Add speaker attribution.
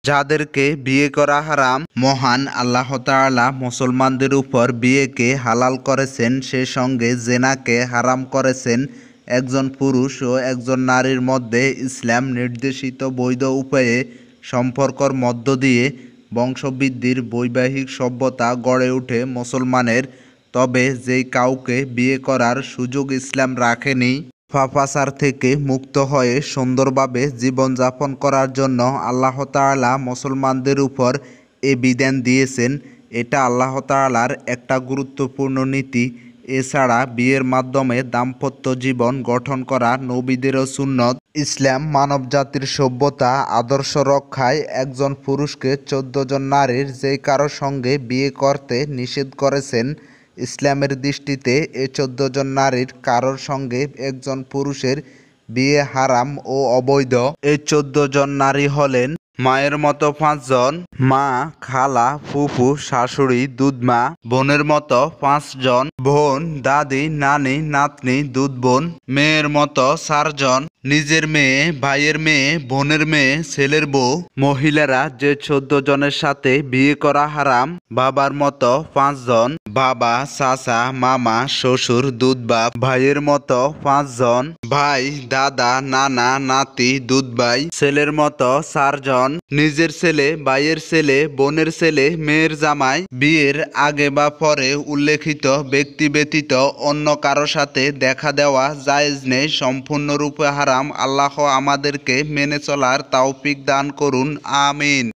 Speaker 1: যাদেরকে বিয়ে করা হারাম। মহান আল্লাহ তাআলা মুসলমানদের উপর বিয়েকে হালাল করেছেন, সে সঙ্গে জেনাকে হারাম করেছেন। একজন পুরুষ ও একজন নারীর মধ্যে ইসলাম নির্দেশিত বৈধ উপায়ে সম্পর্কর মধ্য দিয়ে বংশবৃদ্ধির বৈবাহিক সভ্যতা গড়ে ওঠে মুসলমানের। তবে যেই কাউকে বিয়ে করার সুযোগ ইসলাম রাখেনি, পাপাচার থেকে মুক্ত হয়ে সুন্দরভাবে জীবনযাপন করার জন্য আল্লাহ তাআলা মুসলমানদের উপর এ বিধান দিয়েছেন। এটা আল্লাহ তাআলার একটা গুরুত্বপূর্ণ নীতি। এছাড়া বিয়ের মাধ্যমে দাম্পত্য জীবন গঠন করা নবীদেরও সুন্নত। ইসলাম মানবজাতির সভ্যতা আদর্শ রক্ষায় একজন পুরুষকে 14 জন নারীর যে কারো সঙ্গে বিয়ে করতে নিষেধ করেছেন। ইসলামের দৃষ্টিতে এ 14 জন নারীর কারোর সঙ্গে একজন পুরুষের বিয়ে হারাম ও অবৈধ। এই 14 জন নারী হলেন: মায়ের মতো 5 জন, মা, খালা, ফুফু, শাশুড়ি, দুধমা। বোনের মতো 5 জন, বোন, দাদি, নানি, নাতনি, দুধ বোন। মেয়ের মতো 4 জন, নিজের মেয়ে, ভাইয়ের মেয়ে, বোনের মেয়ে, ছেলের বউ। মহিলারা যে 14 জনের সাথে বিয়ে করা হারাম: বাবার মতো 5 জন, বাবা, চাচা, মামা, শ্বশুর, দুধ বাপ। ভাইয়ের মতো 5 জন, ভাই, দাদা, নানা, নাতি, দুধ ভাই। ছেলের মতো 4 জন, নিজের ছেলে, ভাইয়ের ছেলে, বোনের ছেলে, মেয়ের জামাই। বিয়ের আগে বা পরে উল্লেখিত ব্যক্তি ব্যতীত অন্য কারো সাথে দেখা দেওয়া জায়েজ নেই, সম্পূর্ণরূপে হারাম। আল্লাহ আমাদেরকে মেনে চলার তৌফিক দান করুন, আমিন।